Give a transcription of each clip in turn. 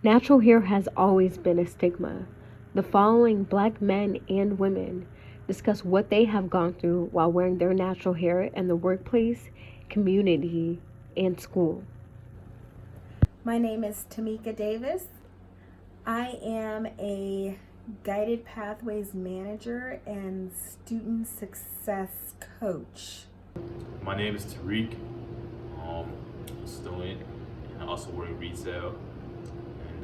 Natural hair has always been a stigma. The following Black men and women discuss what they have gone through while wearing their natural hair in the workplace, community, and school. My name is Tamika Davis. I am a Guided Pathways Manager and Student Success Coach. My name is Tariq. I'm a student and I also work in retail.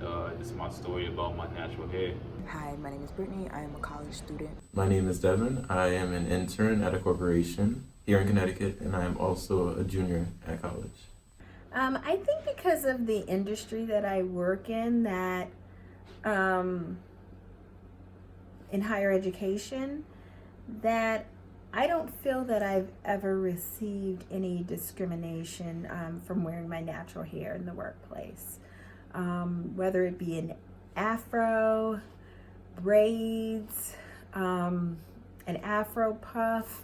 And this is my story about my natural hair. Hi, my name is Brittany. I am a college student. My name is Devin. I am an intern at a corporation here in Connecticut, and I am also a junior at college. I think because of the industry that I work in, that in higher education, that I don't feel that I've ever received any discrimination from wearing my natural hair in the workplace. Whether it be an afro, braids, an afro puff,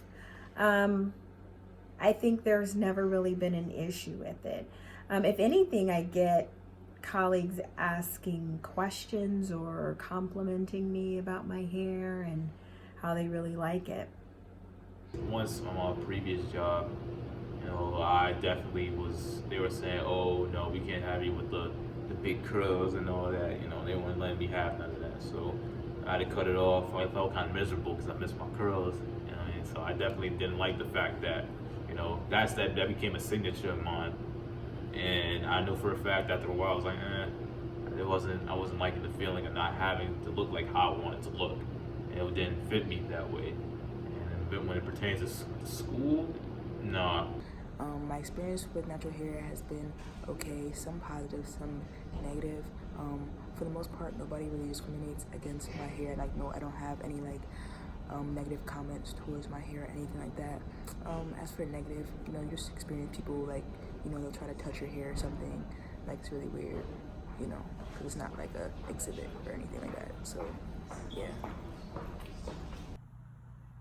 I think there's never really been an issue with it. If anything, I get colleagues asking questions or complimenting me about my hair and how they really like it. Once on my previous job, I definitely was, they were saying, oh, no, we can't have you with the big curls and all that. They wouldn't let me have none of that. So I had to cut it off. I felt kind of miserable because I missed my curls. And so I definitely didn't like the fact that, that became a signature of mine. And I know for a fact after a while I was like, I wasn't liking the feeling of not having to look like how I wanted to look. And it didn't fit me that way. But when it pertains to school, no. My experience with natural hair has been okay, some positive, some negative. For the most part, nobody really discriminates against my hair. Like, no, I don't have any negative comments towards my hair or anything like that. As for negative, you just experience people like, they'll try to touch your hair or something. Like, it's really weird, because it's not like a exhibit or anything like that. So, yeah.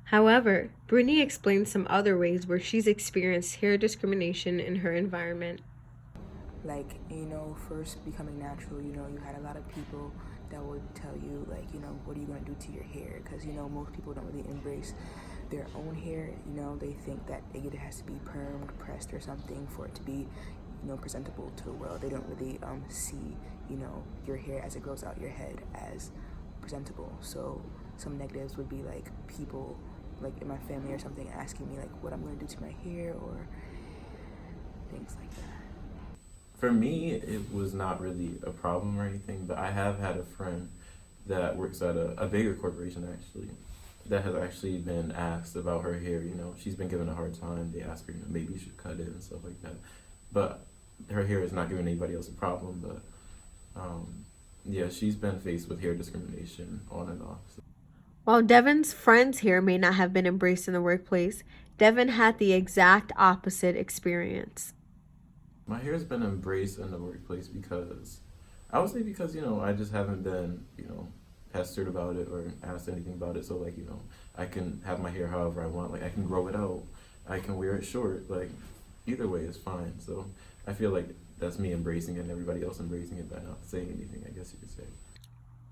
However, Brittany explains some other ways where she's experienced hair discrimination in her environment. Like, first becoming natural, you had a lot of people that would tell you, like, what are you going to do to your hair? Because, most people don't really embrace their own hair. They think that it either has to be permed, pressed, or something for it to be, presentable to the world. They don't really see, your hair as it grows out your head as presentable. So some negatives would be like people like in my family or something asking me like what I'm going to do to my hair or things like that. For me, it was not really a problem or anything, but I have had a friend that works at a bigger corporation actually that has actually been asked about her hair. She's been given a hard time. They ask her, maybe you should cut it and stuff like that. But her hair is not giving anybody else a problem. But yeah, she's been faced with hair discrimination on and off. So. While Devin's friends here may not have been embraced in the workplace, Devin had the exact opposite experience. My hair has been embraced in the workplace because, I would say because, I just haven't been, pestered about it or asked anything about it. So, like, I can have my hair however I want. Like, I can grow it out. I can wear it short. Like, either way is fine. So, I feel like that's me embracing it and everybody else embracing it by not saying anything, I guess you could say.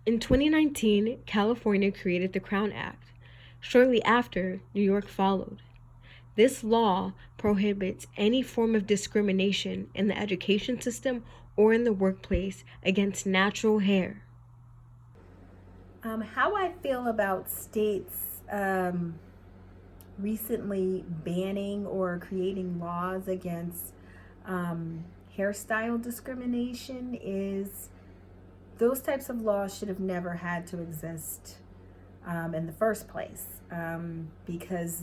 In 2019, California created the Crown Act. Shortly after, New York followed. This law prohibits any form of discrimination in the education system or in the workplace against natural hair. How I feel about states recently banning or creating laws against hairstyle discrimination is those types of laws should have never had to exist in the first place because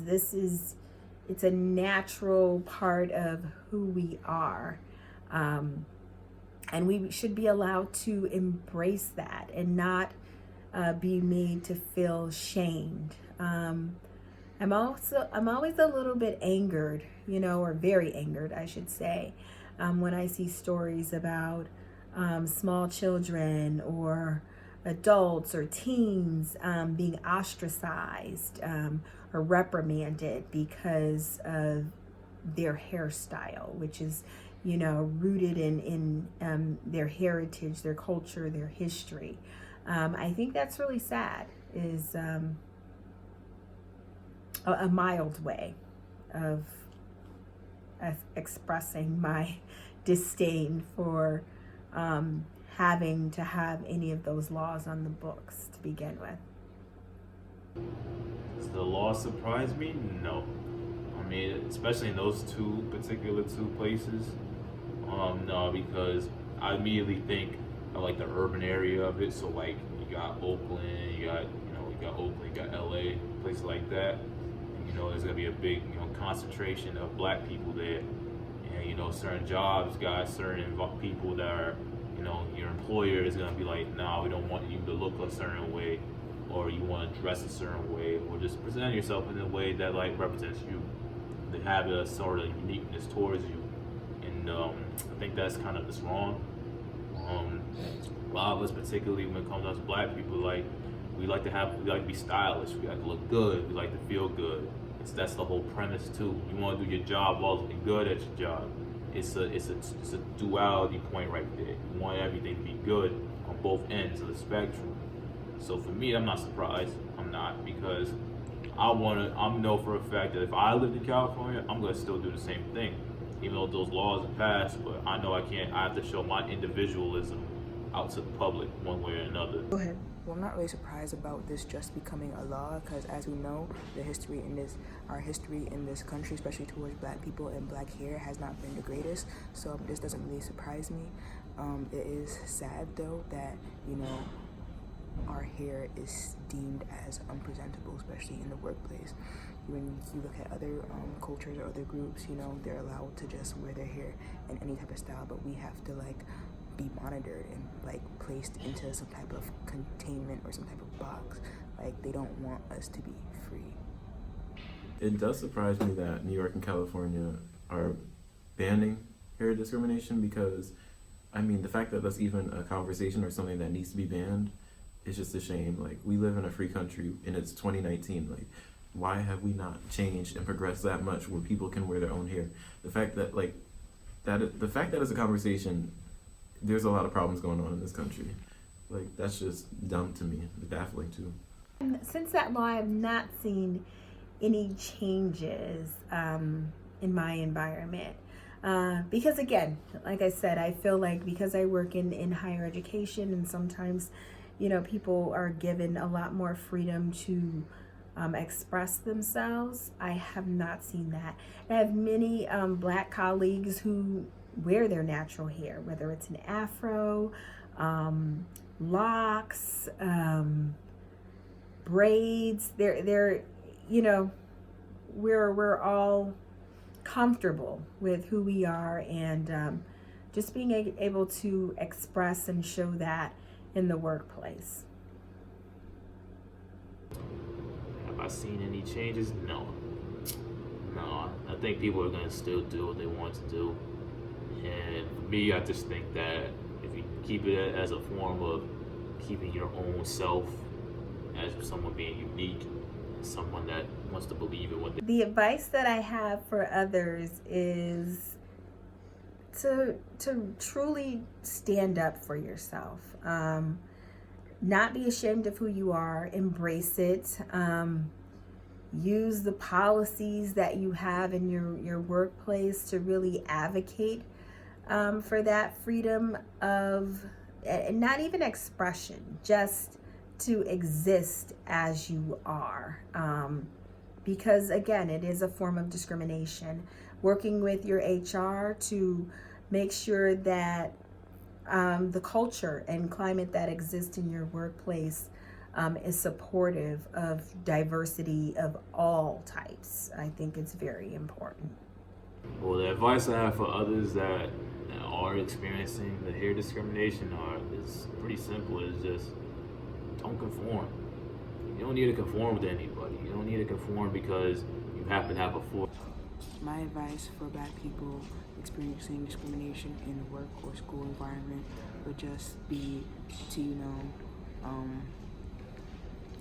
it's a natural part of who we are. And we should be allowed to embrace that and not be made to feel shamed. I'm always a little bit angered, or very angered, I should say, when I see stories about small children or adults or teens being ostracized or reprimanded because of their hairstyle, which is rooted in their heritage, their culture, their history. I think that's really sad, is a mild way of expressing my disdain for having to have any of those laws on the books to begin with. Does the law surprise me? No. I mean, especially in those particular two places. No, because I immediately think of like the urban area of it. So like you got Oakland, you got Oakland, you got LA, places like that. And, there's gonna be a big, concentration of black people there. And certain jobs got certain people that are, your employer is gonna be like, nah, we don't want you to look a certain way, or you want to dress a certain way, or just present yourself in a way that like represents you. They have a sort of uniqueness towards you, and I think that's kind of just wrong. A lot of us, particularly when it comes to us black people, like we like to be stylish, we like to look good, we like to feel good. That's the whole premise too. You want to do your job while looking good at your job. It's a duality point right there. You want everything to be good on both ends of the spectrum. So for me, I'm not surprised. I'm not, because I know for a fact that if I lived in California, I'm gonna still do the same thing, even though those laws are passed. But I know I can't. I have to show my individualism out to the public one way or another. Go ahead. Well, I'm not really surprised about this just becoming a law, because as we know, our history in this country, especially towards black people and black hair, has not been the greatest. So this doesn't really surprise me. It is sad though that, our hair is deemed as unpresentable, especially in the workplace. When you look at other cultures or other groups, they're allowed to just wear their hair in any type of style, but we have to be monitored and placed into some type of containment or some type of box. They don't want us to be free. It does surprise me that New York and California are banning hair discrimination, because the fact that that's even a conversation or something that needs to be banned is just a shame. We live in a free country and it's 2019. Why have we not changed and progressed that much where people can wear their own hair? The fact that the fact that it's a conversation, there's a lot of problems going on in this country. That's just dumb to me. It's baffling too. Since that law, I have not seen any changes in my environment. Because again, like I said, I feel like because I work in higher education, and sometimes, people are given a lot more freedom to express themselves, I have not seen that. I have many black colleagues who wear their natural hair, whether it's an afro, locks, braids. They're we're all comfortable with who we are, and just being able to express and show that in the workplace. Have I seen any changes? No. I think people are gonna still do what they want to do. And for me, I just think that if you keep it as a form of keeping your own self, as someone being unique, someone that wants to believe in what The advice that I have for others is to truly stand up for yourself. Not be ashamed of who you are. Embrace it. Use the policies that you have in your workplace to really advocate for that freedom of, and not even expression, just to exist as you are. Because again, it is a form of discrimination. Working with your HR to make sure that the culture and climate that exists in your workplace is supportive of diversity of all types. I think it's very important. Well, the advice I have for others that are experiencing the hair discrimination is pretty simple. It's just don't conform. You don't need to conform with anybody. You don't need to conform because you happen to have a force. My advice for black people experiencing discrimination in the work or school environment would just be to,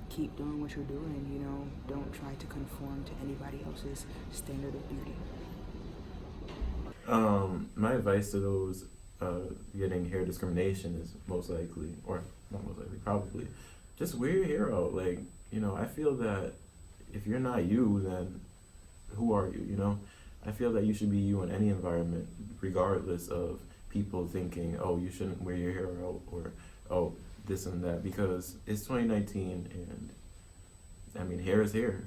keep doing what you're doing, don't try to conform to anybody else's standard of beauty. My advice to those getting hair discrimination is most likely, or not most likely, probably, just wear your hair out. Like, I feel that if you're not you, then who are you? I feel that you should be you in any environment, regardless of people thinking, oh, you shouldn't wear your hair out, or oh, this and that, because it's 2019, and I mean, hair is hair.